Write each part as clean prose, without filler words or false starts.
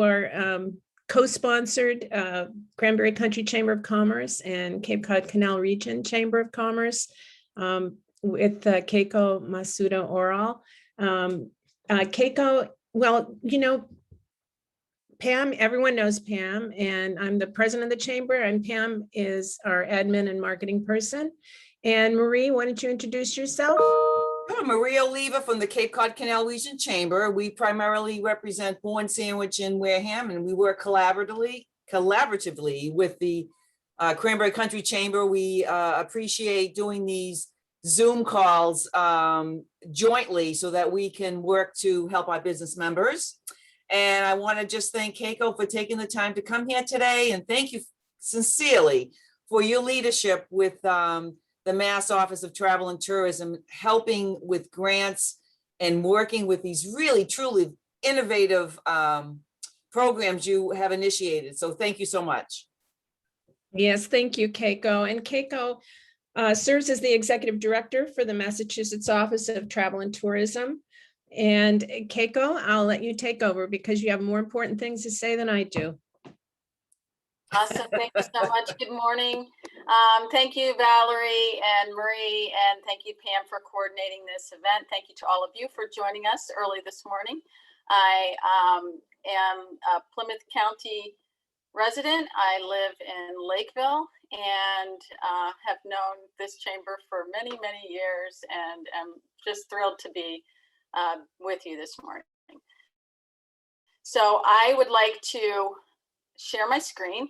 our co-sponsored Cranberry Country Chamber of Commerce and Cape Cod Canal Region Chamber of Commerce with Keiko Masuda Oral. Keiko, well, you know, Pam, everyone knows Pam, and I'm the president of the chamber, and Pam is our admin and marketing person. And Marie, why don't you introduce yourself? Sure, Maria Oliva from the Cape Cod Canal Region Chamber. We primarily represent Bourne Sandwich and Wareham, and we work collaboratively with the Cranberry Country Chamber. We appreciate doing these Zoom calls jointly so that we can work to help our business members. And I want to just thank Keiko for taking the time to come here today, and thank you sincerely for your leadership with the Mass Office of Travel and Tourism, helping with grants and working with these really, truly innovative programs you have initiated. So thank you so much. Yes, thank you, Keiko. And Keiko serves as the executive director for the Massachusetts Office of Travel and Tourism. And Keiko, I'll let you take over because you have more important things to say than I do. Awesome. Thank you so much. Good morning. Thank you, Valerie and Marie, and thank you, Pam, for coordinating this event. Thank you to all of you for joining us early this morning. I am a Plymouth County resident. I live in Lakeville and have known this chamber for many, many years, and am just thrilled to be with you this morning. So I would like to share my screen,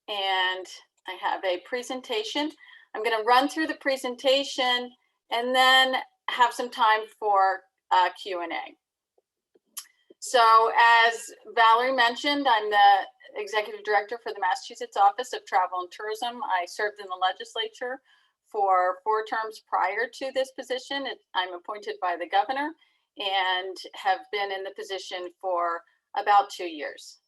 and I have a presentation. I'm going to run through the presentation and then have some time for Q&A. So as Valerie mentioned, I'm the executive director for the Massachusetts Office of Travel and Tourism. I served in the legislature for 4 terms prior to this position. I'm appointed by the governor and have been in the position for about 2 years.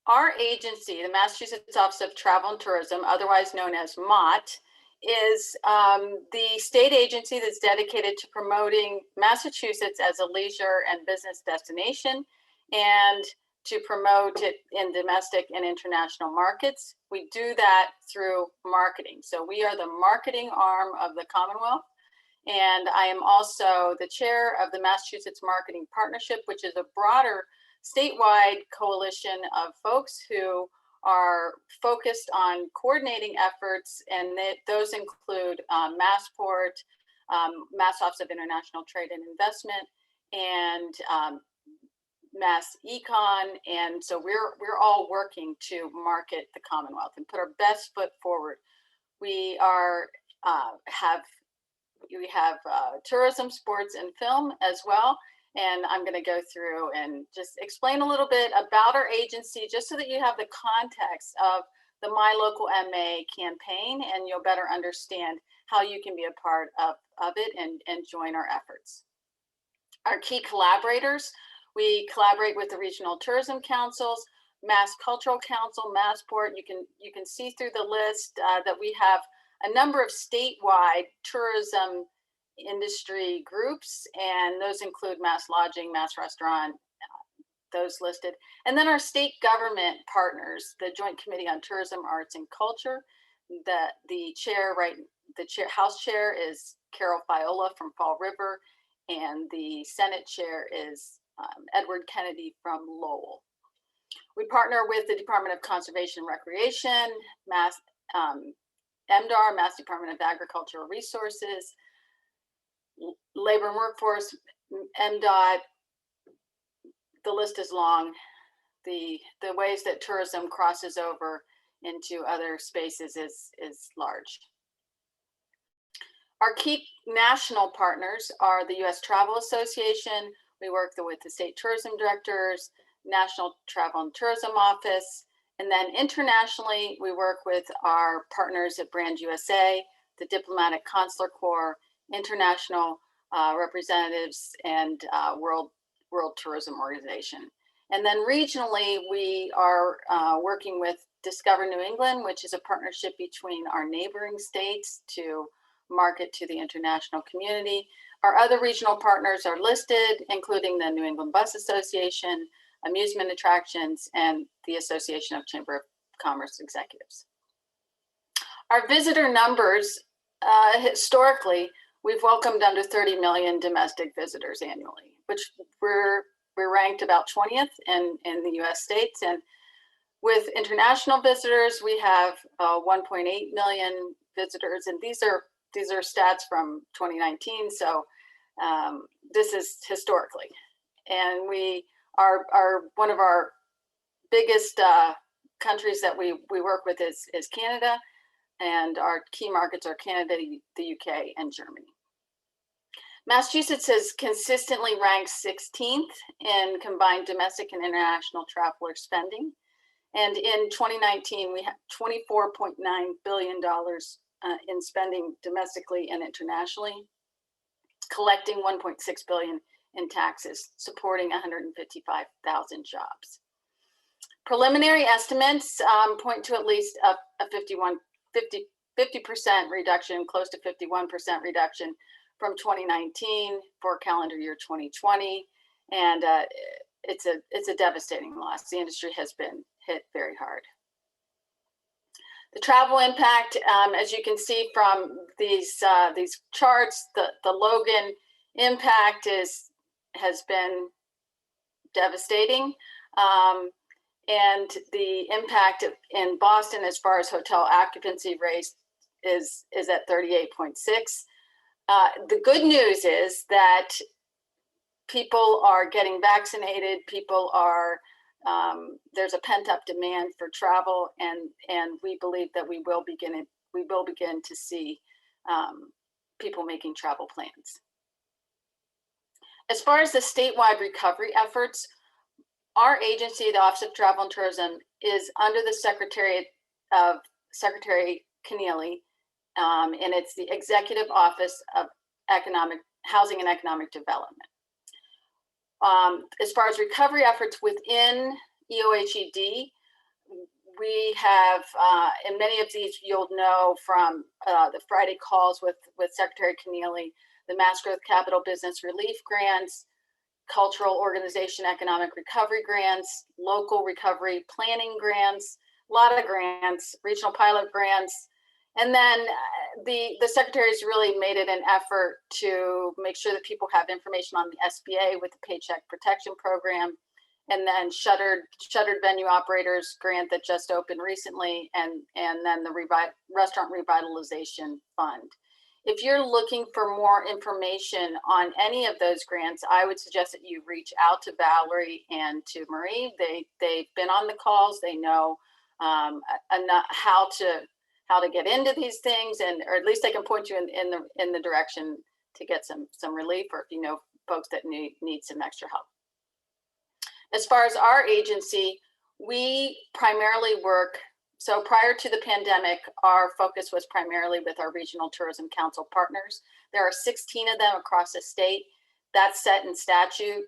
Our agency, the Massachusetts Office of Travel and Tourism, otherwise known as MOT, is the state agency that's dedicated to promoting Massachusetts as a leisure and business destination and to promote it in domestic and international markets. We do that through marketing. So we are the marketing arm of the Commonwealth. And I am also the chair of the Massachusetts Marketing Partnership, which is a broader statewide coalition of folks who are focused on coordinating efforts, and those include Massport, Mass Office of International Trade and Investment, and Mass Econ. And so we're all working to market the Commonwealth and put our best foot forward. We are we have tourism, sports, and film as well. And I'm going to go through and just explain a little bit about our agency, just so that you have the context of the MyLocalMa campaign, and you'll better understand how you can be a part of it and join our efforts. Our key collaborators, we collaborate with the regional tourism councils, Mass Cultural Council, Massport. You can see through the list that we have a number of statewide tourism industry groups, and those include Mass Lodging, Mass Restaurant, those listed. And then our state government partners, the Joint Committee on Tourism, Arts, and Culture. The House chair is Carol Fiola from Fall River, and the Senate chair is Edward Kennedy from Lowell. We partner with the Department of Conservation and Recreation, MDAR, Mass Department of Agricultural Resources, Labor and Workforce, MDOT. The list is long. The ways that tourism crosses over into other spaces is large. Our key national partners are the U.S. Travel Association. We work with the state tourism directors, National Travel and Tourism Office, and then internationally, we work with our partners at Brand USA, the Diplomatic Consular Corps, international representatives, and World Tourism Organization. And then regionally, we are working with Discover New England, which is a partnership between our neighboring states to market to the international community. Our other regional partners are listed, including the New England Bus Association, Amusement Attractions, and the Association of Chamber of Commerce Executives. Our visitor numbers, historically, we've welcomed under 30 million domestic visitors annually, which we're ranked about 20th in the US states. And with international visitors, we have 1.8 million visitors, and these are stats from 2019. So this is historically, and we are one of our biggest countries that we work with is Canada, and our key markets are Canada, the UK, and Germany. Massachusetts has consistently ranked 16th in combined domestic and international traveler spending. And in 2019, we had $24.9 billion in spending domestically and internationally, collecting $1.6 billion in taxes, supporting 155,000 jobs. Preliminary estimates point to at least a 50% reduction, close to 51% reduction from 2019 for calendar year 2020. And it's a devastating loss. The industry has been hit very hard. The travel impact, as you can see from these charts, the Logan impact has been devastating. And the impact in Boston as far as hotel occupancy rate is at 38.6. The good news is that people are getting vaccinated. People are, there's a pent-up demand for travel, and we believe that we will begin to see people making travel plans. As far as the statewide recovery efforts, our agency, the Office of Travel and Tourism, is under the Secretary Keneally, and it's the Executive Office of Housing and Economic Development. As far as recovery efforts within EOHED, we have, and many of these you'll know from the Friday calls with Secretary Keneally, the Mass Growth Capital Business Relief Grants, Cultural Organization Economic Recovery Grants, Local Recovery Planning Grants, a lot of grants, regional pilot grants. And then the secretary's really made it an effort to make sure that people have information on the SBA with the Paycheck Protection Program, and then shuttered venue operators grant that just opened recently, and then the Restaurant Revitalization Fund. If you're looking for more information on any of those grants, I would suggest that you reach out to Valerie and to Marie. They've been on the calls. They know how to get into these things, or at least they can point you in the direction to get some relief, or if you know folks that need some extra help. As far as our agency, we primarily work. So prior to the pandemic, our focus was primarily with our Regional Tourism Council partners. There are 16 of them across the state. That's set in statute.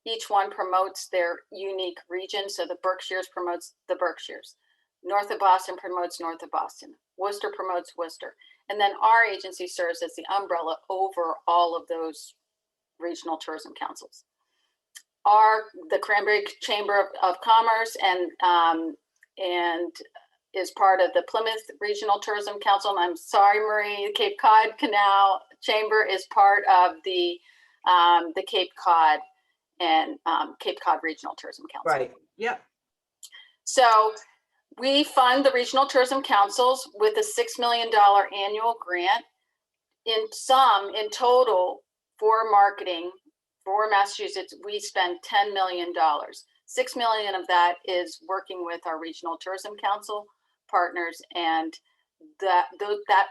Each one promotes their unique region. So the Berkshires promotes the Berkshires. North of Boston promotes North of Boston. Worcester promotes Worcester. And then our agency serves as the umbrella over all of those regional tourism councils. The Cranberry Chamber of Commerce and is part of the Plymouth Regional Tourism Council. And I'm sorry, Marie, the Cape Cod Canal Chamber is part of the Cape Cod and Cape Cod Regional Tourism Council. Right. Yep. So we fund the Regional Tourism Councils with a $6 million annual grant. In total, for marketing for Massachusetts, we spend $10 million. $6 million of that is working with our Regional Tourism Council partners, and that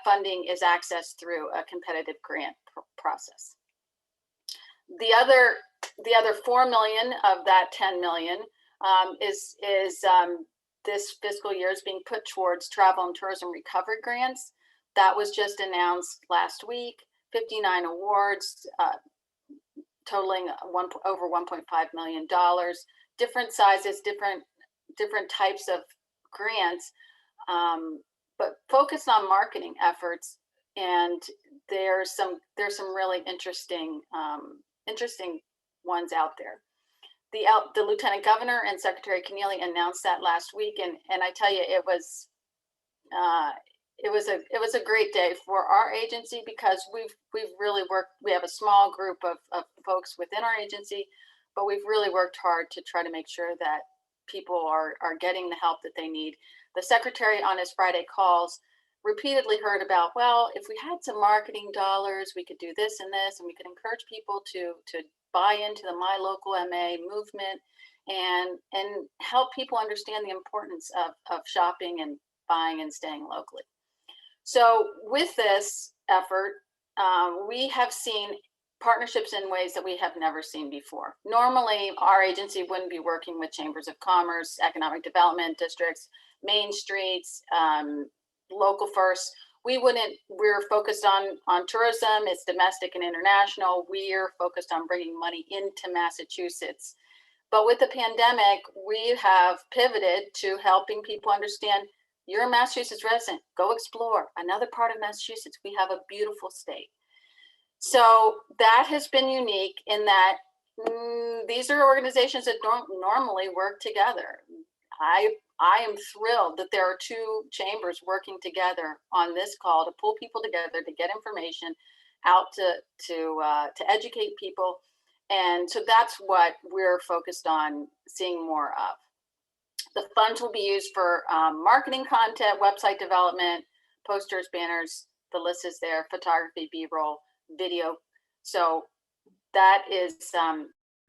funding is accessed through a competitive grant process. The other $4 million of that $10 million is this fiscal year is being put towards travel and tourism recovery grants. That was just announced last week. 59 awards, totaling over $1.5 million. Different sizes, different types of grants, but focused on marketing efforts and there's some really interesting ones out there. The Lieutenant Governor and Secretary Keneally announced that last week, and I tell you, it was a great day for our agency, because we've really worked. We have a small group of folks within our agency, but we've really worked hard to try to make sure that people are getting the help that they need. The secretary on his Friday calls repeatedly heard about, well, if we had some marketing dollars, we could do this and this, and we could encourage people to buy into the MyLocalMa movement and help people understand the importance of shopping and buying and staying locally. So with this effort, we have seen partnerships in ways that we have never seen before. Normally, our agency wouldn't be working with chambers of commerce, economic development districts, main streets, local first. We're focused on tourism. It's domestic and international. We're focused on bringing money into Massachusetts. But with the pandemic, we have pivoted to helping people understand, you're a Massachusetts resident, go explore another part of Massachusetts. We have a beautiful state. So that has been unique in that these are organizations that don't normally work together. I am thrilled that there are two chambers working together on this call to pull people together, to get information out, to educate people. And so that's what we're focused on seeing more of. The funds will be used for marketing content, website development, posters, banners, the list is there, photography, B-roll, video. So that is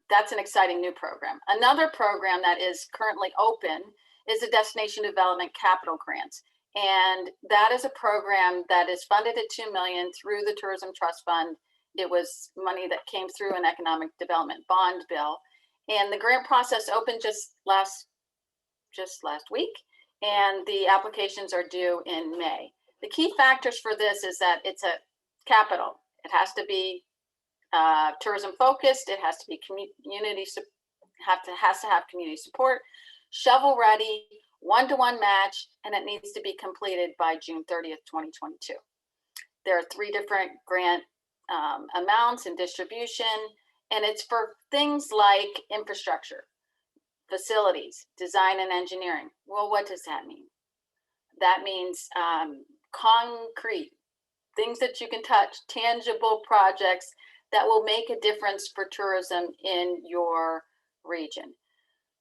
that's an exciting new program. Another program that is currently open is a Destination Development Capital Grant. And that is a program that is funded at $2 million through the Tourism Trust Fund. It was money that came through an economic development bond bill. And the grant process opened just last week, and the applications are due in May. The key factors for this is that it's a capital. It has to be tourism focused. It has to be community, has to have community support, shovel ready, one-to-one match, and it needs to be completed by June 30th, 2022. There are 3 different grant amounts and distribution, and it's for things like infrastructure, facilities, design and engineering. Well, what does that mean? That means concrete, things that you can touch, tangible projects that will make a difference for tourism in your region.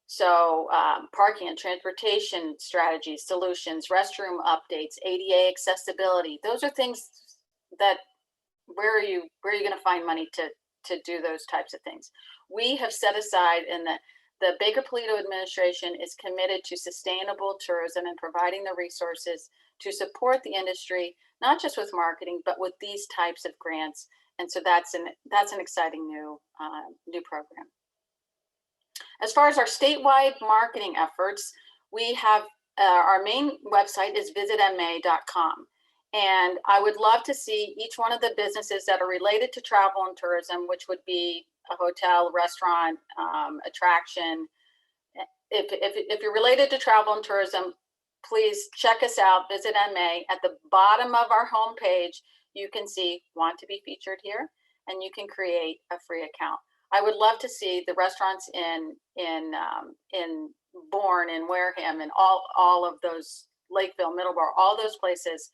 So parking and transportation strategies, solutions, restroom updates, ADA accessibility. Those are things that where are you going to find money to do those types of things? We have set aside, and the Baker-Polito administration is committed to sustainable tourism and providing the resources to support the industry, not just with marketing, but with these types of grants. And so that's an exciting new program. As far as our statewide marketing efforts, we have our main website is visitma.com. And I would love to see each one of the businesses that are related to travel and tourism, which would be a hotel, restaurant, attraction. If you're related to travel and tourism, please check us out, Visit MA. At the bottom of our homepage, you can see want to be featured here, and you can create a free account. I would love to see the restaurants in Bourne, in Wareham, and all of those, Lakeville, Middleborough, all those places,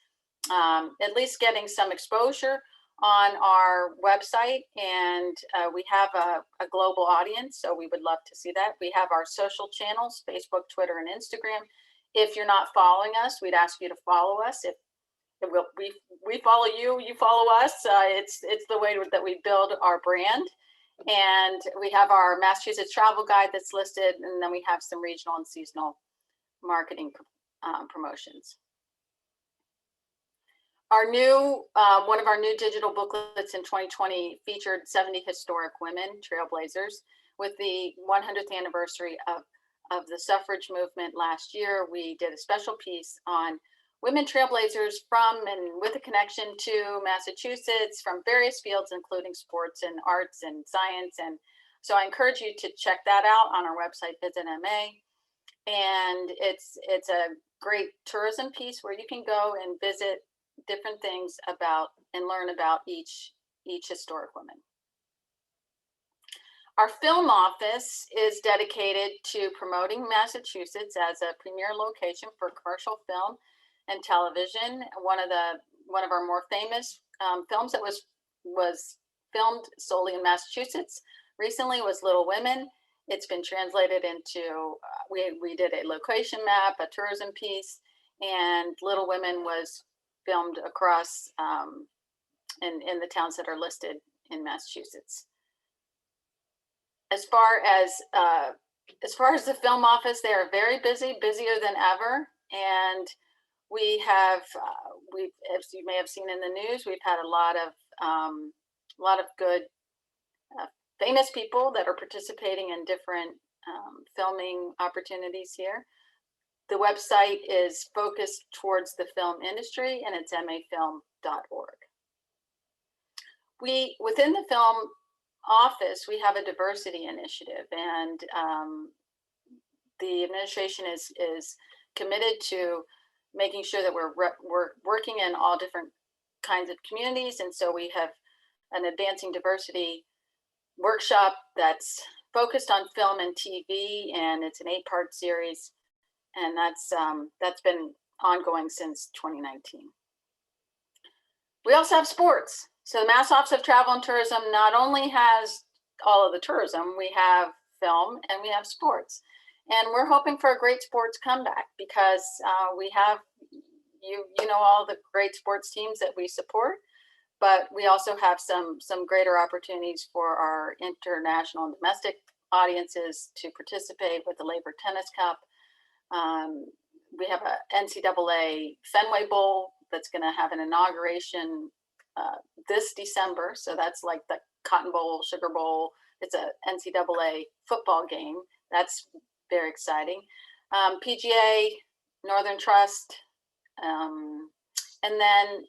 at least getting some exposure on our website. And we have a global audience, so we would love to see that. We have our social channels, Facebook, Twitter, and Instagram. If you're not following us, we'd ask you to follow us. If we follow you, you follow us. It's the way that we build our brand. And we have our Massachusetts travel guide that's listed, and then we have some regional and seasonal marketing promotions. Our new one of our new digital booklets in 2020 featured 70 historic women trailblazers. With the 100th anniversary of the suffrage movement last year, we did a special piece on women trailblazers from and with a connection to Massachusetts from various fields, including sports and arts and science. And so I encourage you to check that out on our website, Visit MA. And it's a great tourism piece where you can go and visit different things about and learn about each historic woman. Our film office is dedicated to promoting Massachusetts as a premier location for commercial film and television. One of our more famous films that was filmed solely in Massachusetts recently was Little Women. It's been translated into, we did a location map, a tourism piece, and Little Women was filmed across in the towns that are listed in Massachusetts. As far as the film office, they are very busy, busier than ever. And we have, as you may have seen in the news, we've had a lot of good famous people that are participating in different filming opportunities here. The website is focused towards the film industry, and it's mafilm.org. Within the film office, we have a diversity initiative, and the administration is committed to making sure that we're working in all different kinds of communities. And so we have an advancing diversity workshop that's focused on film and TV, and it's an 8-part series, and that's been ongoing since 2019. We also have sports. So the Mass Office of Travel and Tourism not only has all of the tourism, we have film and we have sports. And we're hoping for a great sports comeback because we have, you know, all the great sports teams that we support, but we also have some greater opportunities for our international and domestic audiences to participate with the Labor Tennis Cup. We have a NCAA Fenway Bowl that's going to have an inauguration this December. So that's like the Cotton Bowl, Sugar Bowl. It's a NCAA football game. That's very exciting. PGA, Northern Trust, and then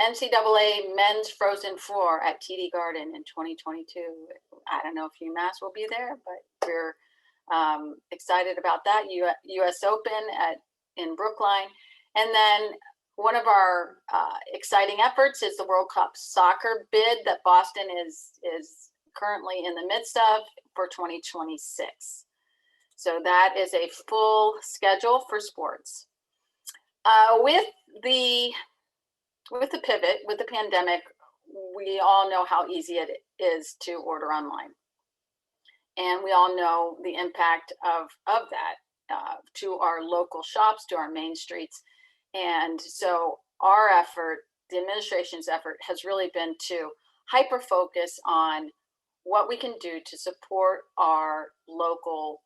NCAA Men's Frozen Four at TD Garden in 2022. I don't know if UMass will be there, but we're excited about that. US Open in Brookline. And then one of our exciting efforts is the World Cup soccer bid that Boston is currently in the midst of for 2026. So that is a full schedule for sports. With the pivot, with the pandemic, we all know how easy it is to order online. And we all know the impact of that to our local shops, to our main streets. And so our effort, the administration's effort, has really been to hyper focus on what we can do to support our local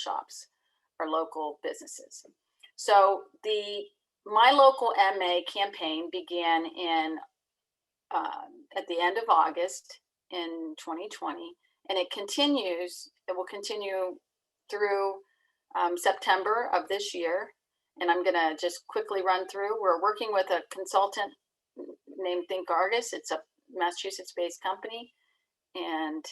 shops, our local businesses. So the MyLocalMa campaign began at the end of August in 2020, and it will continue through September of this year. And I'm going to just quickly run through. We're working with a consultant named Think Argus. It's a Massachusetts-based company. And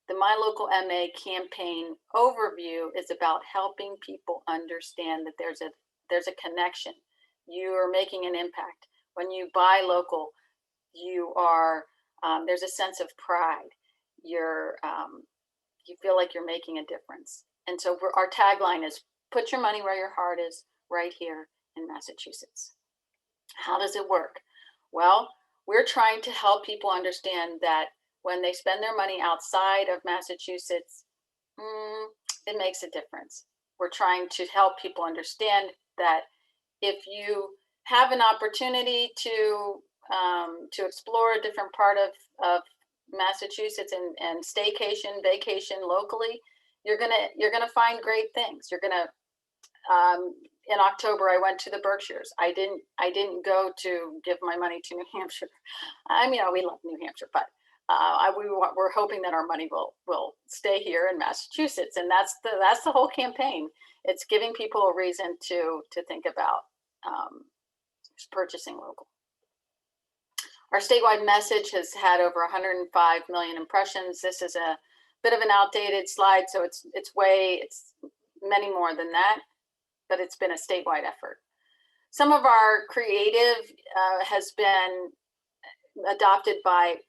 the MyLocalMa campaign overview is about helping people understand that there's a connection. You are making an impact. When you buy local, you are there's a sense of pride. You feel like you're making a difference. And so our tagline is, put your money where your heart is, right here in Massachusetts. How does it work? Well, we're trying to help people understand that when they spend their money outside of Massachusetts, it makes a difference. We're trying to help people understand that if you have an opportunity to explore a different part of Massachusetts and staycation, vacation locally, you're gonna find great things. You're gonna in October I went to the Berkshires. I didn't go to give my money to New Hampshire. I mean, we love New Hampshire, but we're hoping that our money will stay here in Massachusetts, and that's the whole campaign. It's giving people a reason to think about purchasing local. Our statewide message has had over 105 million impressions. This is a bit of an outdated slide, so it's many more than that, but it's been a statewide effort. Some of our creative has been adopted by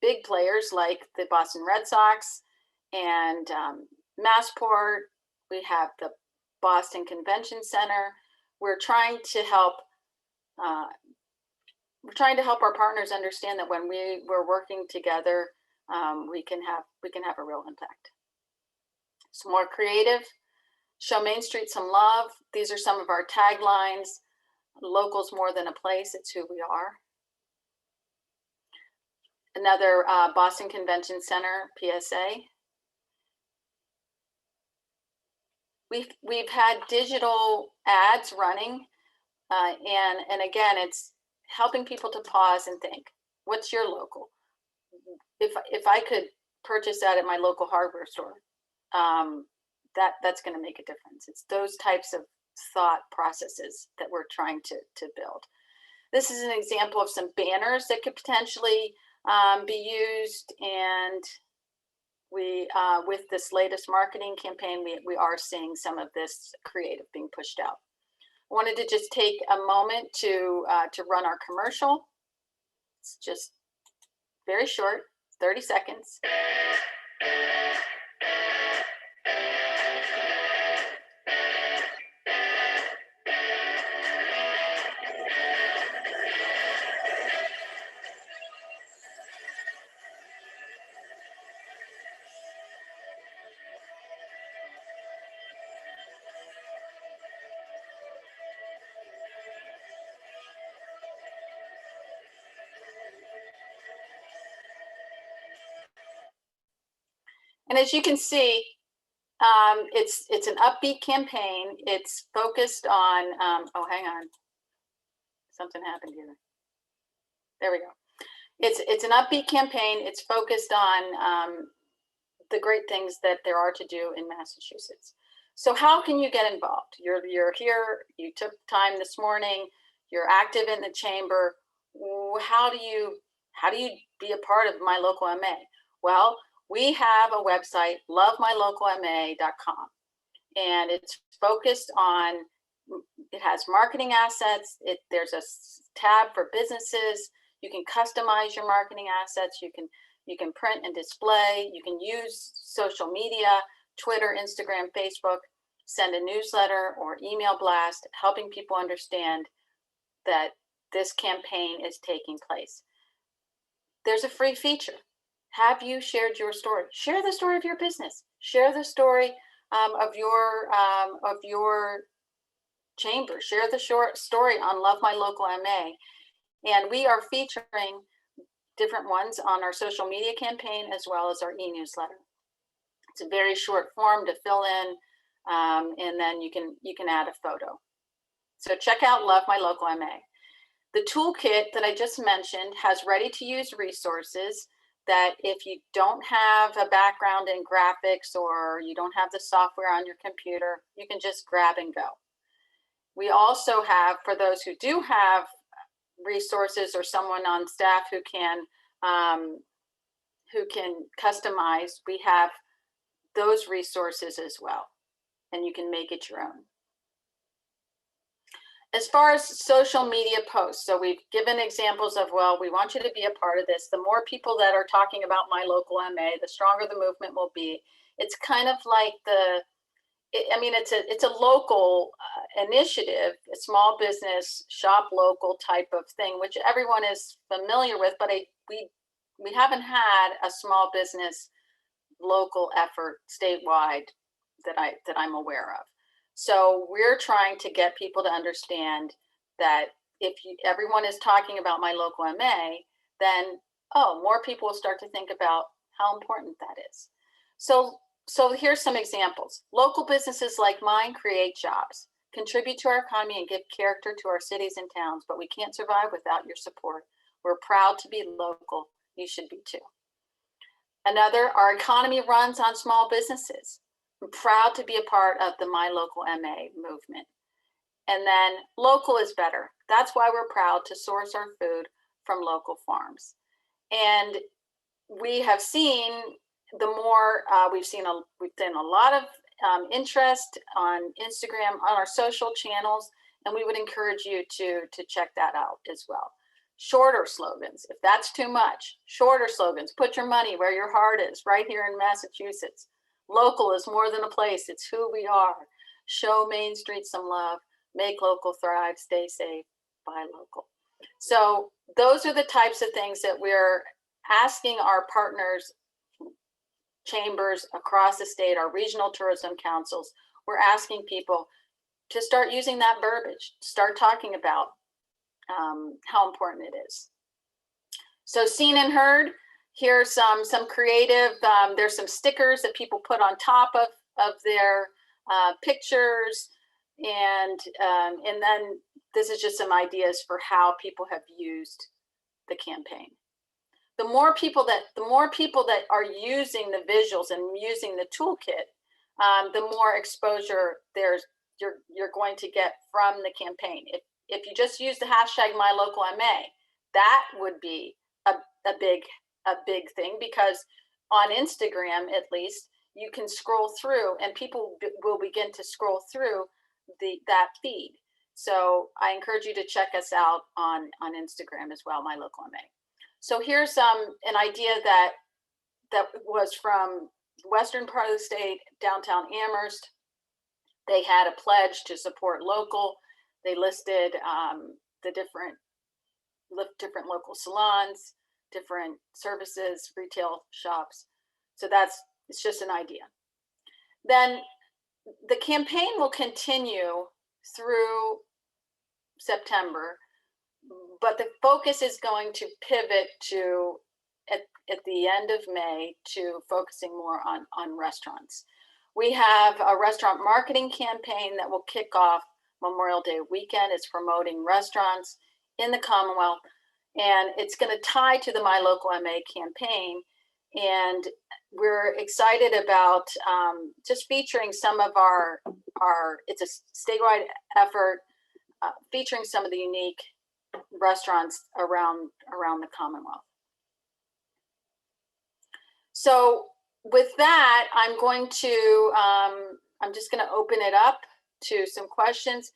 big players like the Boston Red Sox and Massport. We have the Boston Convention Center. We're trying to help our partners understand that when we're working together, we can have a real impact. Some more creative. Show Main Street some love. These are some of our taglines. Locals more than a place, it's who we are. Another Boston Convention Center PSA. We've had digital ads running, and again, it's helping people to pause and think, what's your local? If I could purchase that at my local hardware store, that's going to make a difference. It's those types of thought processes that we're trying to build. This is an example of some banners that could potentially be used, and we with this latest marketing campaign, we are seeing some of this creative being pushed out. I wanted to just take a moment to run our commercial. It's just very short, 30 seconds. And as you can see, it's an upbeat campaign. It's focused on, oh, hang on. Something happened here. There we go. It's an upbeat campaign. It's focused on the great things that there are to do in Massachusetts. So how can you get involved? You're here, you took time this morning, you're active in the chamber. How do you be a part of My Local MA? Well, we have a website, lovemylocalma.com, and it's focused on, it has marketing assets. There's a tab for businesses. You can customize your marketing assets. You can print and display. You can use social media, Twitter, Instagram, Facebook, send a newsletter or email blast, helping people understand that this campaign is taking place. There's a free feature. Have you shared your story? Share the story of your business. Share the story of your chamber. Share the short story on Love My Local MA. And we are featuring different ones on our social media campaign as well as our e-newsletter. It's a very short form to fill in, and then you can add a photo. So check out Love My Local MA. The toolkit that I just mentioned has ready-to-use resources that if you don't have a background in graphics or you don't have the software on your computer, you can just grab and go. We also have, for those who do have resources or someone on staff who can customize, we have those resources as well, and you can make it your own. As far as social media posts, so we've given examples of, well, we want you to be a part of this. The more people that are talking about My Local MA, the stronger the movement will be. It's kind of like it's a local initiative, a small business, shop local type of thing, which everyone is familiar with, but we haven't had a small business local effort statewide that I'm aware of. So we're trying to get people to understand that if everyone is talking about My Local MA, then, more people will start to think about how important that is. So here's some examples. Local businesses like mine create jobs, contribute to our economy, and give character to our cities and towns, but we can't survive without your support. We're proud to be local. You should be too. Another, our economy runs on small businesses. I'm proud to be a part of the My Local MA movement. And then local is better. That's why we're proud to source our food from local farms. And we have seen the more we've done a lot of interest on Instagram, on our social channels, And we would encourage you to check that out as well. Shorter slogans, if that's too much, shorter slogans, put your money where your heart is, right here in Massachusetts. Local is more than a place, it's who we are. Show Main Street some love, make local thrive, stay safe, buy local. So those are the types of things that we're asking our partners, chambers across the state, our regional tourism councils, we're asking people to start using that verbiage, start talking about how important it is. So seen and heard, here's some creative, there's some stickers that people put on top of their pictures. And then this is just some ideas for how people have used the campaign. The more people that are using the visuals and using the toolkit, the more exposure you're going to get from the campaign. If you just use the hashtag MyLocalMa, that would be a big thing, because on Instagram, at least, you can scroll through and people will begin to scroll through that feed. So I encourage you to check us out on Instagram as well, MyLocalMa. So here's an idea that was from the western part of the state, downtown Amherst. They had a pledge to support local. They listed the different local salons, different services, retail shops. So it's just an idea. Then the campaign will continue through September, but the focus is going to pivot to at the end of May to focusing more on restaurants. We have a restaurant marketing campaign that will kick off Memorial Day weekend. It's promoting restaurants in the Commonwealth, and it's going to tie to the MyLocalMa campaign. And we're excited about just featuring some of our it's a statewide effort, featuring some of the unique restaurants around the Commonwealth. So with that, I'm just going to open it up to some questions.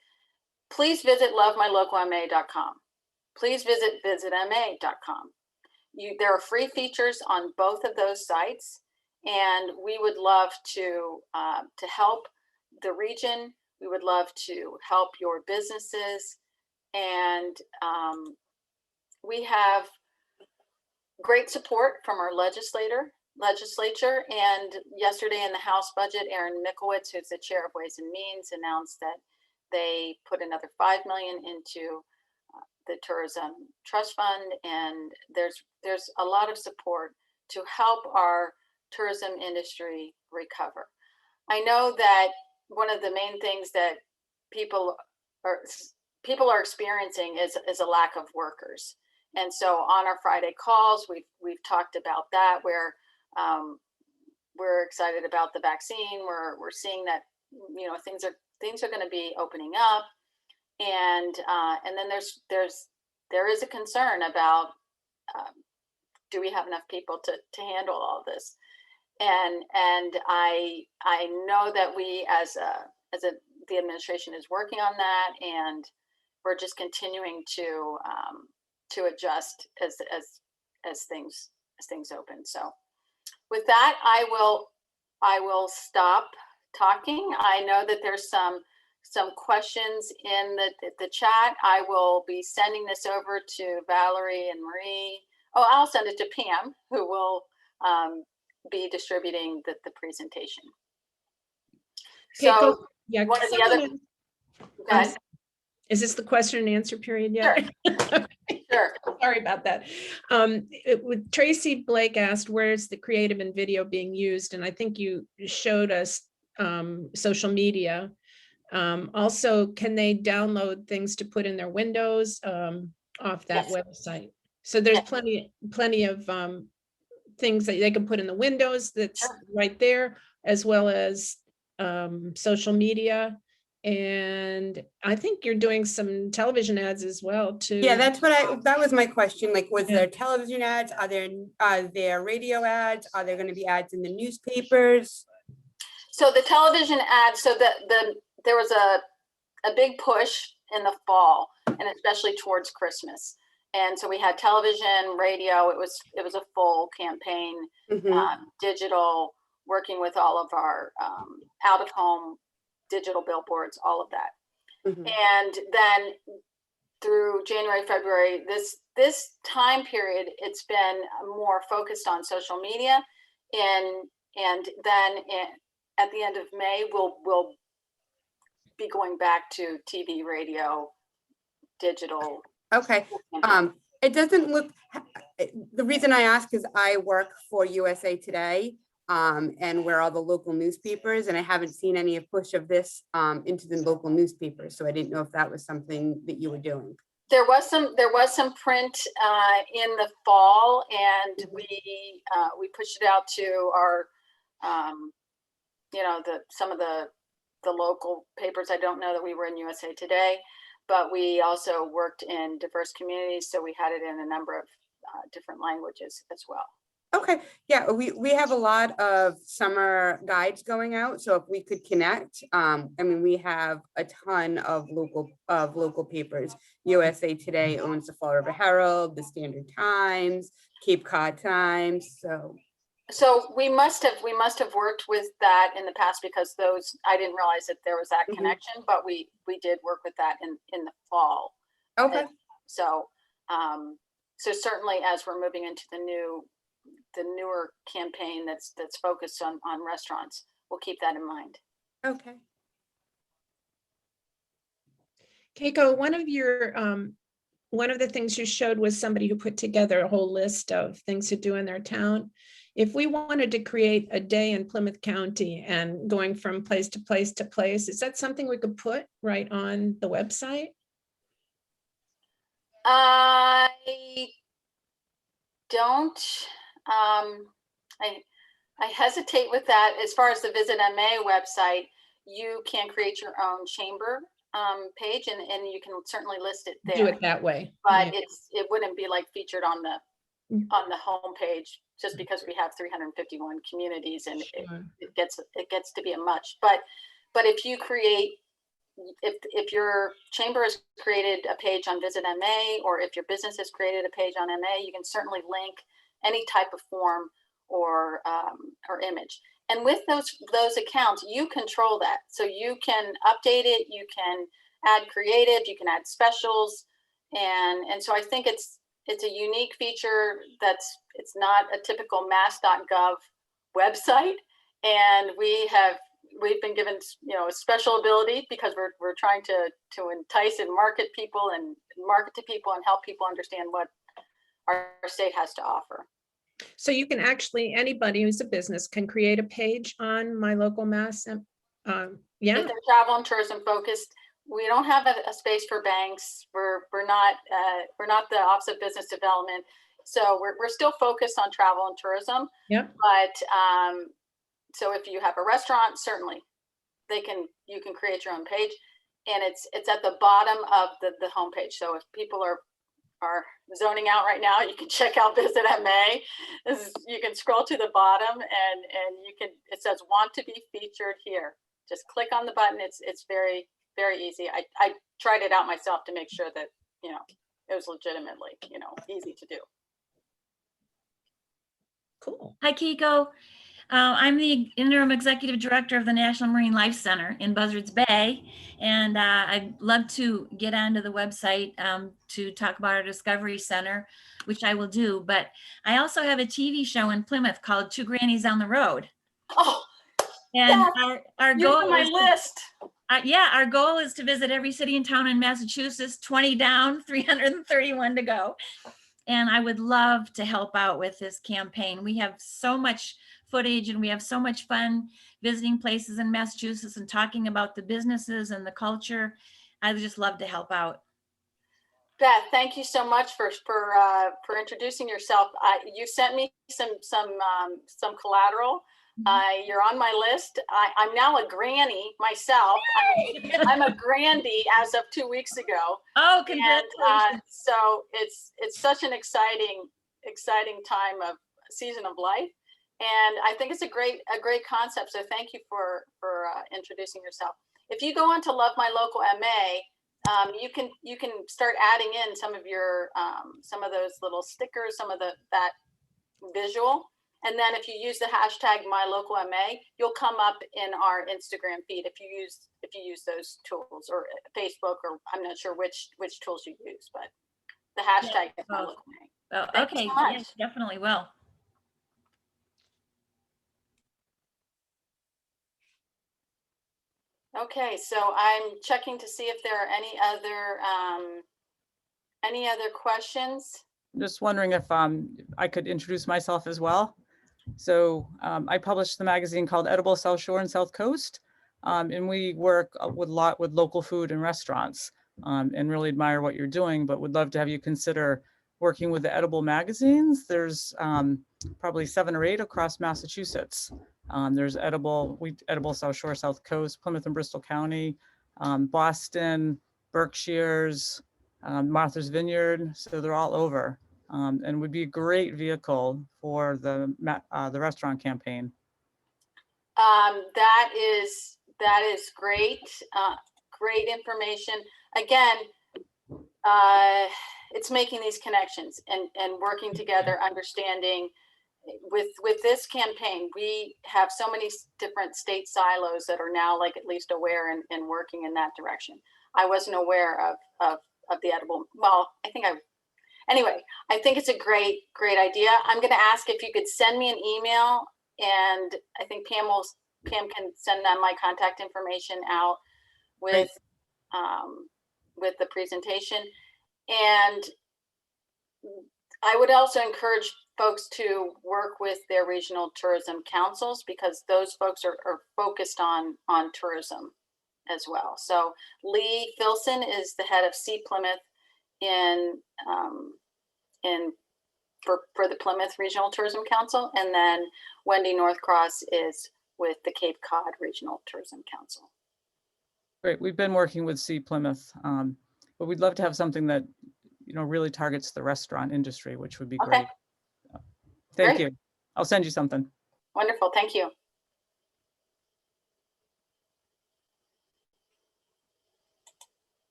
Please visit lovemylocalma.com. Please visit visitma.com. There are free features on both of those sites, and we would love to help the region. We would love to help your businesses, and we have great support from our legislature. And yesterday in the House budget, Aaron Mikowitz, who's the chair of Ways and Means, announced that they put another $5 million into the Tourism Trust Fund, and there's a lot of support to help our tourism industry recover. I know that one of the main things that people are experiencing is a lack of workers, and so on our Friday calls, we've talked about that, where we're excited about the vaccine. We're seeing that things are going to be opening up, and then there is a concern about do we have enough people to handle all this, and I know that we as the administration is working on that, and we're just continuing to adjust as things open. So with that, I will stop talking. I know that there's some questions in the chat. I will be sending this over to Valerie and Marie. Oh, I'll send it to Pam, who will be distributing the presentation. Okay, So yeah, one of the other, is this the question and answer period yet? Sure. Sure. Sorry about that. Tracy Blake asked, where's the creative and video being used? And I think you showed us social media. Also, can they download things to put in their windows off that Yes. website? So there's plenty of things that they can put in the windows that's Sure. right there, as well as social media. And I think you're doing some television ads as well too. Yeah, that was my question. Like, was there television ads? Are there radio ads? Are there going to be ads in the newspapers? So the television ads, so there was a big push in the fall, and especially towards Christmas. And so we had television, radio. It was a full campaign, digital, working with all of our out of home digital billboards, all of that. And then through January, February, this time period, it's been more focused on social media, and then at the end of May, we'll be going back to TV, radio, digital. Okay. It doesn't look, the reason I ask is I work for USA Today, and we're all the local newspapers, and I haven't seen any push of this into the local newspapers. So I didn't know if that was something that you were doing. There was some print in the fall, and we pushed it out to our, some of the local papers. I don't know that we were in USA Today, but we also worked in diverse communities, so we had it in a number of different languages as well. Okay, yeah, we have a lot of summer guides going out, so if we could connect, I mean, we have a ton of local papers. USA Today owns the Fall River Herald, the Standard Times, Cape Cod Times, so. So we must have worked with that in the past, because those, I didn't realize that there was that connection, but we did work with that in the fall. Okay. So certainly as we're moving into the newer campaign that's focused on restaurants, we'll keep that in mind. Okay. Keiko, one of the things you showed was somebody who put together a whole list of things to do in their town. If we wanted to create a day in Plymouth County and going from place to place to place, is that something we could put right on the website? I don't. I hesitate with that. As far as the Visit MA website, you can create your own chamber page, and you can certainly list it there. Do it that way. But yeah, it wouldn't be like featured on the home page, just because we have 351 communities, and it gets to be a much. But if you create, if your chamber has created a page on Visit MA, or if your business has created a page on MA, you can certainly link any type of form or image. And with those accounts, you control that. So you can update it, you can add creative, you can add specials, and so I think it's a unique feature it's not a typical mass.gov website, and we've been given a special ability, because we're trying to entice and market to people and help people understand what our state has to offer. So you can actually, anybody who's a business can create a page on MyLocalMa. Yeah. If they're travel and tourism focused, we don't have a space for banks. We're not the Office of Business Development, so we're still focused on travel and tourism. Yep. But so if you have a restaurant, certainly you can create your own page, and it's at the bottom of the homepage. So if people are zoning out right now, you can check out Visit MA. You can scroll to the bottom, and it says want to be featured here. Just click on the button. It's very, very easy. I tried it out myself to make sure that it was legitimately easy to do. Cool. Hi, Keiko. I'm the interim executive director of the National Marine Life Center in Buzzards Bay, and I'd love to get onto the website to talk about our Discovery Center, which I will do. But I also have a TV show in Plymouth called Two Grannies on the Road. Oh, and our you're goal on my is list. Our goal is to visit every city and town in Massachusetts. 20 down, 331 to go. And I would love to help out with this campaign. We have so much footage, and we have so much fun visiting places in Massachusetts and talking about the businesses and the culture. I would just love to help out. Beth, thank you so much for introducing yourself. You sent me some collateral. You're on my list. I'm now a granny myself. I'm a grandy as of 2 weeks ago. Oh, congratulations! And, so it's such an exciting time of season of life, and I think it's a great concept. So thank you for introducing yourself. If you go on to Love My Local MA, you can start adding in some of your some of those little stickers, some of that visual. And then if you use the hashtag MyLocalMa, you'll come up in our Instagram feed if you use those tools, or Facebook, or I'm not sure which tools you use, but the hashtag is both. MyLocalMa. Oh, Thank you okay, so much. yes, definitely will. Okay, so I'm checking to see if there are any other questions. Just wondering if I could introduce myself as well. So I published the magazine called Edible South Shore and South Coast, and we work with local food and restaurants, and really admire what you're doing, but would love to have you consider working with the edible magazines. There's probably 7 or 8 across Massachusetts. There's Edible South Shore, South Coast, Plymouth and Bristol County, Boston, Berkshires, Martha's Vineyard. So they're all over, and would be a great vehicle for the restaurant campaign. That is great. Great information. Again, it's making these connections and working together, understanding. With this campaign, we have so many different state silos that are now like at least aware and working in that direction. I wasn't aware of the edible. Well, anyway, I think it's a great idea. I'm going to ask if you could send me an email, and I think Pam can send them my contact information out with the presentation. And I would also encourage folks to work with their regional tourism councils, because those folks are focused on tourism as well. So Lee Filson is the head of Sea Plymouth for the Plymouth Regional Tourism Council, and then Wendy Northcross is with the Cape Cod Regional Tourism Council. Great. We've been working with Sea Plymouth, but we'd love to have something that really targets the restaurant industry, which would be great. Thank you. I'll send you something. Wonderful. Thank you.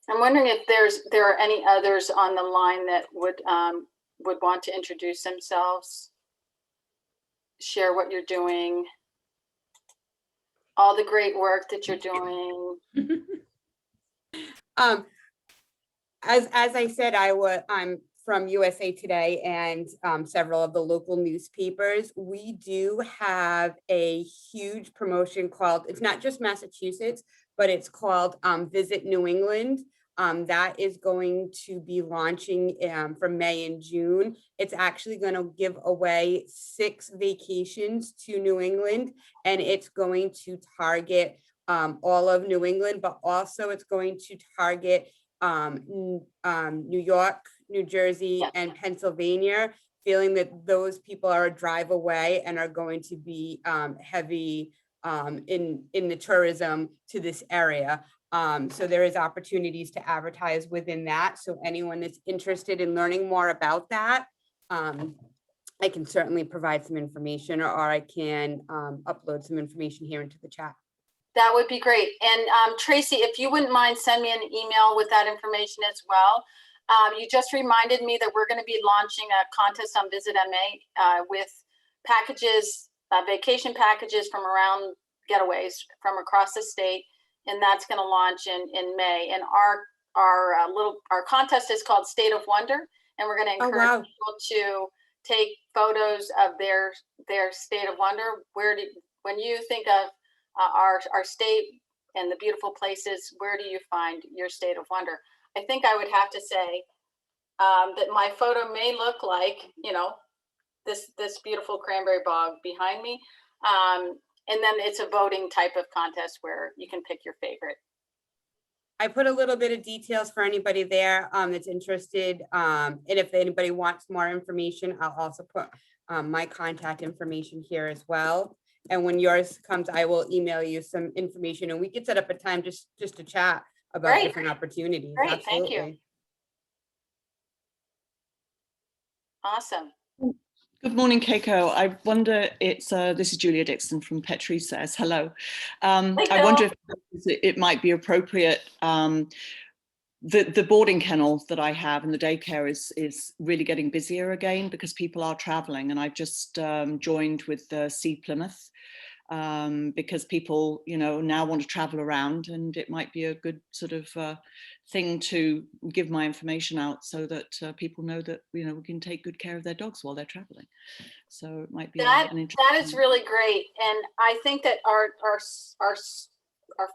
I'm wondering if there are any others on the line that would want to introduce themselves, share what you're doing, all the great work that you're doing. As I said, I'm from USA Today and several of the local newspapers. We do have a huge promotion called, it's not just Massachusetts, but it's called Visit New England. That is going to be launching from May and June. It's actually going to give away 6 vacations to New England, and it's going to target all of New England, but also it's going to target New York, New Jersey, and Pennsylvania, feeling that those people are a drive away and are going to be heavy in the tourism to this area. So there is opportunities to advertise within that. So anyone that's interested in learning more about that, I can certainly provide some information, or I can upload some information here into the chat. That would be great. And Tracy, if you wouldn't mind, send me an email with that information as well. You just reminded me that we're going to be launching a contest on Visit MA with packages, vacation packages from around getaways from across the state. And that's going to launch in May. And our contest is called State of Wonder. And we're going to encourage people to take photos of their state of wonder. When you think of our state and the beautiful places, where do you find your state of wonder? I think I would have to say that my photo may look like, this beautiful cranberry bog behind me. And then it's a voting type of contest where you can pick your favorite. I put a little bit of details for anybody there that's interested. And if anybody wants more information, I'll also put my contact information here as well. And when yours comes, I will email you some information, and we could set up a time just to chat about different opportunities. Great, absolutely. thank you. Awesome. Good morning, Keiko. I wonder, this is Julia Dixon from Petrie Says. Hello. I wonder if it might be appropriate. The boarding kennel that I have and the daycare is really getting busier again because people are traveling, and I've just joined with Sea Plymouth because people, now want to travel around, and it might be a good sort of thing to give my information out so that people know that, we can take good care of their dogs while they're traveling. So it might be That an interesting. is really great. And I think that our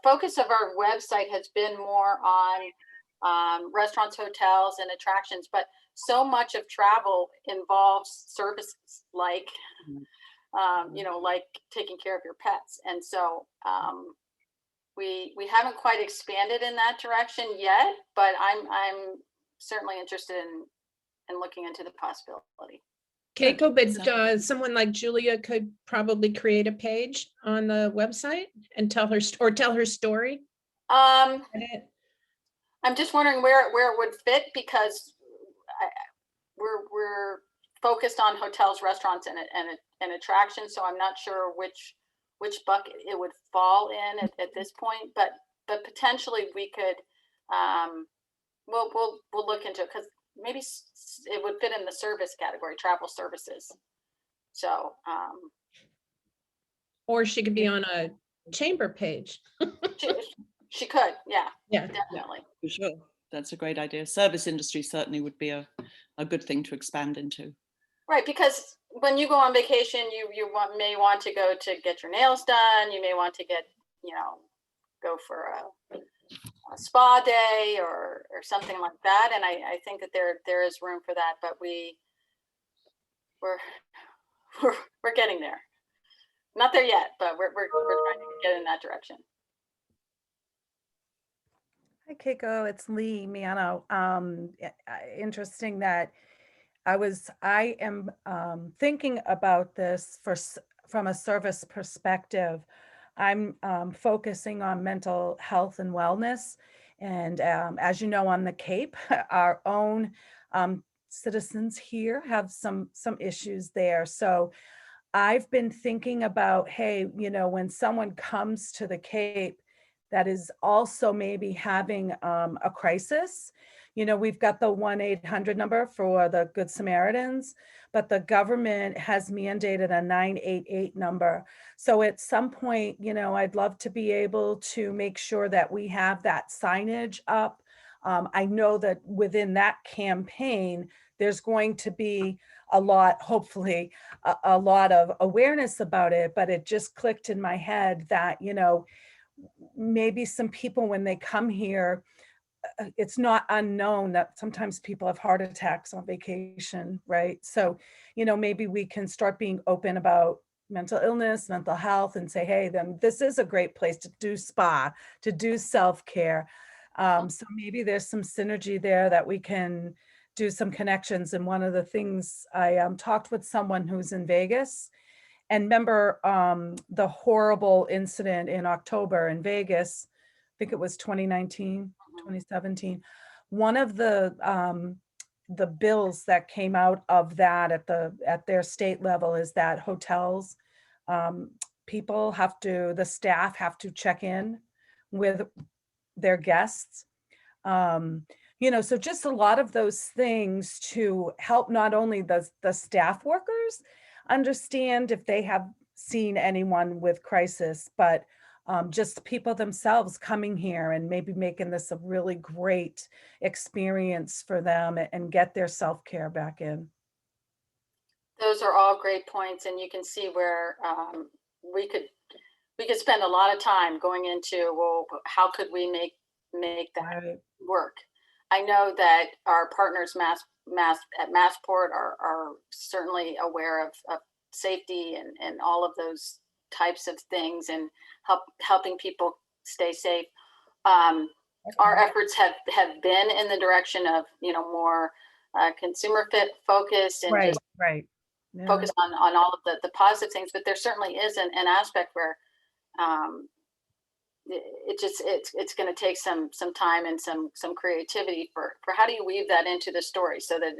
focus of our website has been more on restaurants, hotels, and attractions, but so much of travel involves services like like taking care of your pets. And so we haven't quite expanded in that direction yet, but I'm certainly interested in looking into the possibility. Keiko, but someone like Julia could probably create a page on the website and tell her story. I'm just wondering where it would fit, because we're focused on hotels, restaurants, and attractions. So I'm not sure which bucket it would fall in at this point, but potentially we could we'll look into it, because maybe it would fit in the service category, travel services. So Or she could be on a chamber page. she could, yeah, Yeah, definitely. For sure. That's a great idea. Service industry certainly would be a good thing to expand into. Right, because when you go on vacation, you may want to go to get your nails done. You may want to get, go for a spa day or something like that. And I think that there is room for that, but we're getting there. Not there yet, but we're trying to get in that direction. Hi, Keiko. It's Lee Miano. Interesting that I am thinking about this from a service perspective. I'm focusing on mental health and wellness. And as you know, on the Cape, our own citizens here have some issues there. So I've been thinking about, hey, when someone comes to the Cape that is also maybe having a crisis, we've got the 1-800 number for the Good Samaritans, but the government has mandated a 988 number. So at some point, I'd love to be able to make sure that we have that signage up. I know that within that campaign, there's going to be a lot, hopefully, a lot of awareness about it, but it just clicked in my head that, maybe some people, when they come here, it's not unknown that sometimes people have heart attacks on vacation, right? So, maybe we can start being open about mental illness, mental health, and say, hey, then this is a great place to do spa, to do self-care. So maybe there's some synergy there that we can do some connections. And one of the things I talked with someone who's in Vegas, and remember the horrible incident in October in Vegas, I think it was 2019, 2017. One of the bills that came out of that at their state level is that hotels, the staff have to check in with their guests. So just a lot of those things to help not only the staff workers understand if they have seen anyone with crisis, but just people themselves coming here and maybe making this a really great experience for them and get their self-care back in. Those are all great points, and you can see where we could spend a lot of time going into, well, how could we make that work? I know that our partners at Massport are certainly aware of safety and all of those types of things, and helping people stay safe. Our efforts have been in the direction of more consumer focused and just focus on all of the positive things, but there certainly is an aspect where it's going to take some time and some creativity for how do you weave that into the story so that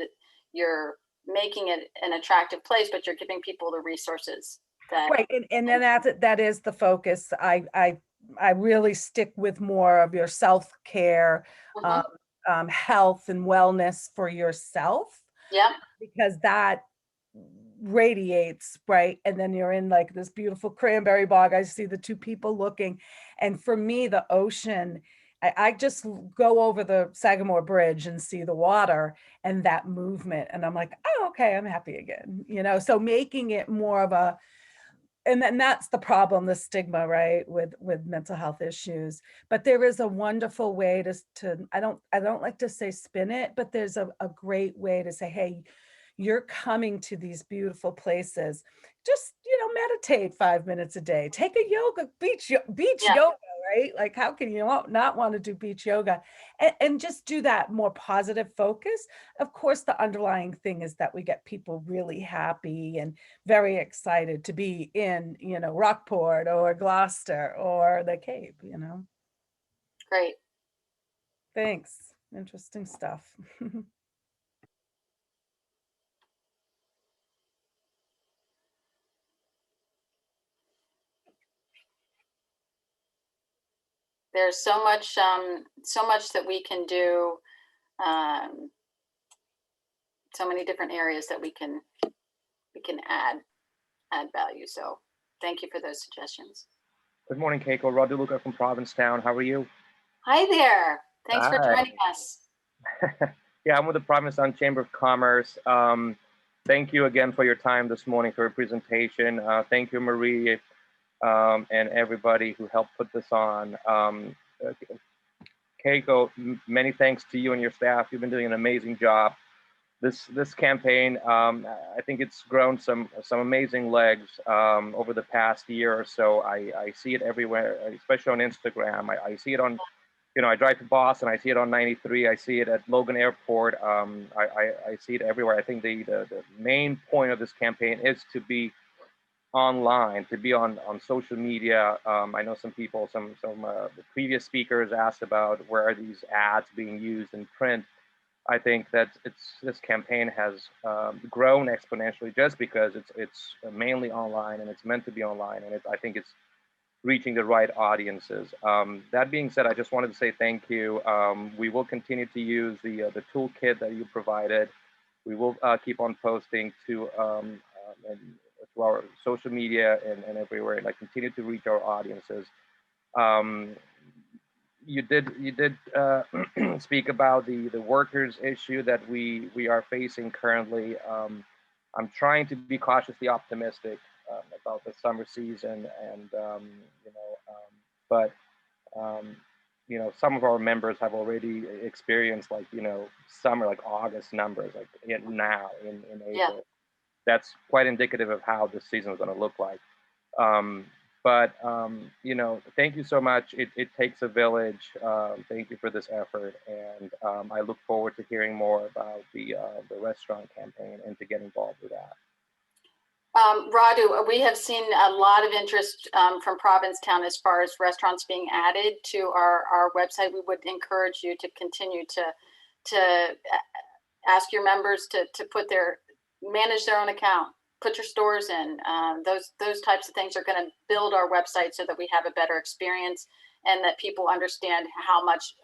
you're making it an attractive place, but you're giving people the resources that. Right, and then that is the focus. I really stick with more of your self-care, Mhm. health and wellness for yourself, Yeah, because that radiates, right? And then you're in like this beautiful cranberry bog. I see the two people looking, and for me, the ocean, I just go over the Sagamore Bridge and see the water and that movement, and I'm like, oh, okay, I'm happy again, you know. So making it more of a, and then that's the problem, the stigma, right, with mental health issues. But there is a wonderful way to I don't like to say spin it, but there's a great way to say, hey, you're coming to these beautiful places. Just, you know, meditate 5 minutes a day. Take a yoga, beach Yeah. yoga, right? Like, how can you not want to do beach yoga? And just do that more positive focus. Of course, the underlying thing is that we get people really happy and very excited to be in, you know, Rockport or Gloucester or the Cape, you know. great. Thanks. Interesting stuff. There's so much that we can do, so many different areas that we can add value. So thank you for those suggestions. Good morning, Keiko. Rod DeLuca from Provincetown. How are you? Hi there. Thanks for Hi. joining us. Yeah, I'm with the Provincetown Chamber of Commerce. Thank you again for your time this morning for your presentation. Thank you, Marie, and everybody who helped put this on. Keiko, many thanks to you and your staff. You've been doing an amazing job. This campaign, I think it's grown some amazing legs over the past year or so. I see it everywhere, especially on Instagram. I see it on, you know, I drive to Boston. I see it on 93. I see it at Logan Airport. I see it everywhere. I think the main point of this campaign is to be online, to be on social media. I know some people, some the previous speakers asked about where are these ads being used in print. I think that this campaign has grown exponentially just because it's mainly online and it's meant to be online, and I think it's reaching the right audiences. That being said, I just wanted to say thank you. We will continue to use the toolkit that you provided. We will keep on posting to our social media and everywhere, and continue to reach our audiences. You did speak about the workers issue that we are facing currently. I'm trying to be cautiously optimistic about the summer season, and but some of our members have already experienced summer, like August numbers, now in April. Yeah. That's quite indicative of how this season is going to look like. Thank you so much. It takes a village. Thank you for this effort, and I look forward to hearing more about the restaurant campaign and to get involved with that. Radu, we have seen a lot of interest from Provincetown as far as restaurants being added to our website. We would encourage you to continue to ask your members to manage their own account, put your stores in. Those types of things are going to build our website so that we have a better experience and that people understand how much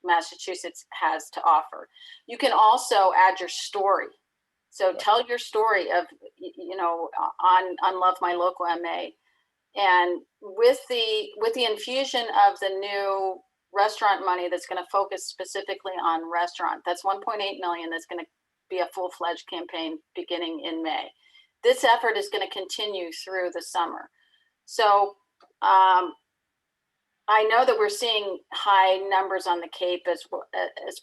Massachusetts has to offer. You can also add your story. So tell your story of, on Love My Local MA. And with the infusion of the new restaurant money that's going to focus specifically on restaurant, that's 1.8 million. That's going to be a full-fledged campaign beginning in May. This effort is going to continue through the summer. So I know that we're seeing high numbers on the Cape as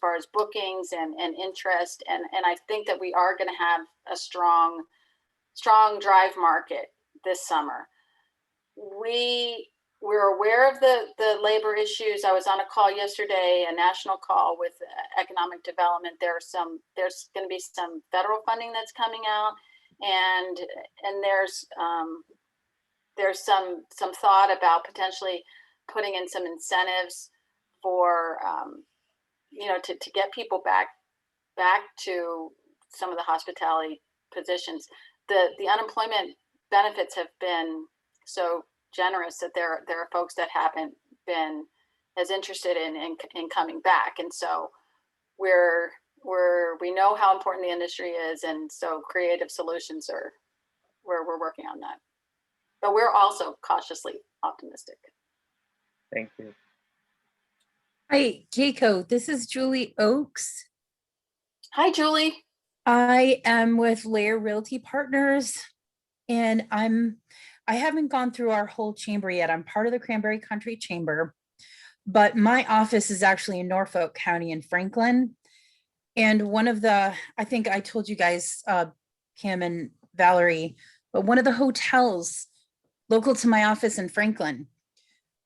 far as bookings and interest. And I think that we are going to have a strong drive market this summer. We're aware of the labor issues. I was on a call yesterday, a national call with economic development. There's going to be some federal funding that's coming out, and there's some thought about potentially putting in some incentives for to get people back to some of the hospitality positions. The unemployment benefits have been so generous that there are folks that haven't been as interested in coming back. And so we know how important the industry is, and so creative solutions are where we're working on that. But we're also cautiously optimistic. Thank you. Hi, Keiko. This is Julie Oakes. Hi, Julie. I am with Lair Realty Partners, and I haven't gone through our whole chamber yet. I'm part of the Cranberry Country Chamber, but my office is actually in Norfolk County in Franklin. And I think I told you guys, Pam and Valerie, but one of the hotels local to my office in Franklin,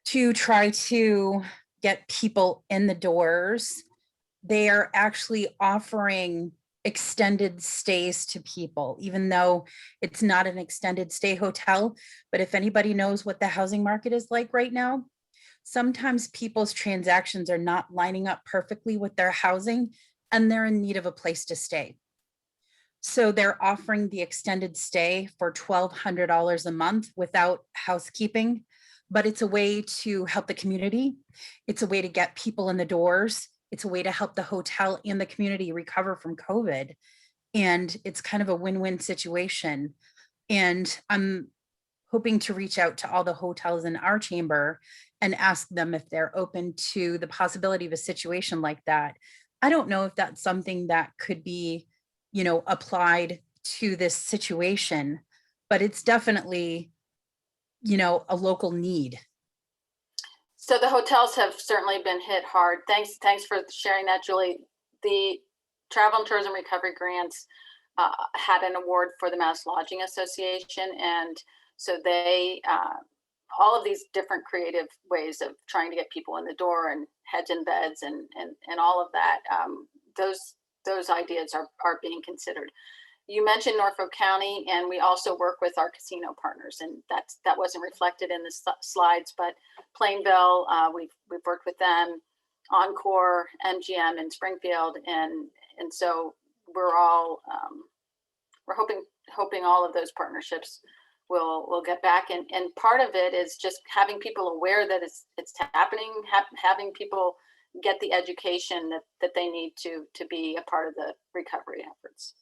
to try to get people in the doors, they are actually offering extended stays to people, even though it's not an extended stay hotel. But if anybody knows what the housing market is like right now, sometimes people's transactions are not lining up perfectly with their housing, and they're in need of a place to stay. So they're offering the extended stay for $1,200 a month without housekeeping, but it's a way to help the community. It's a way to get people in the doors. It's a way to help the hotel and the community recover from COVID. And it's kind of a win-win situation. And I'm hoping to reach out to all the hotels in our chamber and ask them if they're open to the possibility of a situation like that. I don't know if that's something that could be, applied to this situation, but it's definitely, a local need. So the hotels have certainly been hit hard. Thanks for sharing that, Julie. The Travel and Tourism Recovery Grants had an award for the Mass Lodging Association. And so they, all of these different creative ways of trying to get people in the door and heads in beds and all of that, those ideas are being considered. You mentioned Norfolk County, and we also work with our casino partners, and that wasn't reflected in the slides, but Plainville, we've worked with them, Encore, MGM in Springfield, and so we're all we're hoping all of those partnerships will get back, and part of it is just having people aware that it's happening, having people get the education that they need to be a part of the recovery efforts.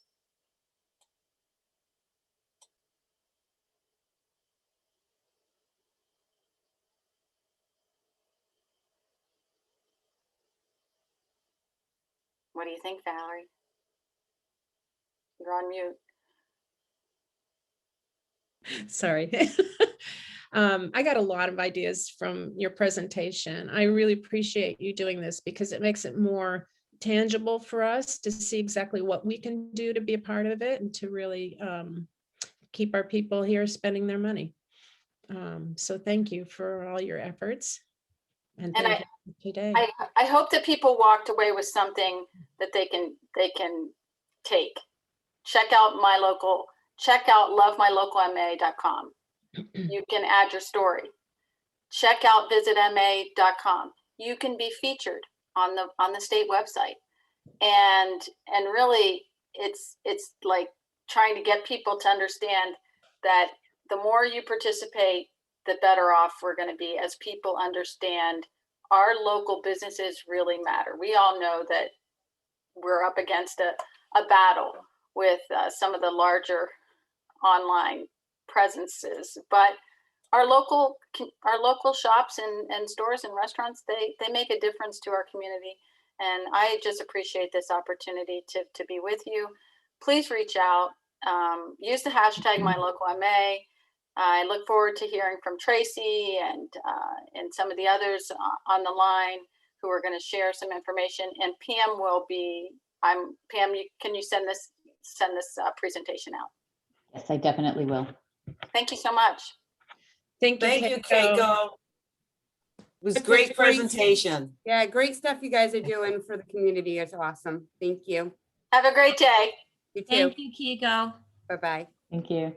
What do you think, Valerie? You're on mute. Sorry. I got a lot of ideas from your presentation. I really appreciate you doing this because it makes it more tangible for us to see exactly what we can do to be a part of it and to really keep our people here spending their money. So thank you for all your efforts. And thank you for today. I hope that people walked away with something that they can take. Check out lovemylocalma.com. You can add your story. Check out visitma.com. You can be featured on the state website. And really it's like trying to get people to understand that the more you participate, the better off we're going to be as people understand our local businesses really matter. We all know that we're up against a battle with some of the larger online presences, but our local shops and stores and restaurants, they make a difference to our community. And I just appreciate this opportunity to be with you. Please reach out, use the hashtag MyLocalMa. I look forward to hearing from Tracy and some of the others on the line who are going to share some information. And Pam will be. Pam, can you send this presentation out? Yes, I definitely will. Thank you so much. Thank you, Keiko. It was a great presentation. Yeah, great stuff you guys are doing for the community. It's awesome. Thank you. Have a great day. You too. Thank you, Keiko. Bye-bye. Thank you.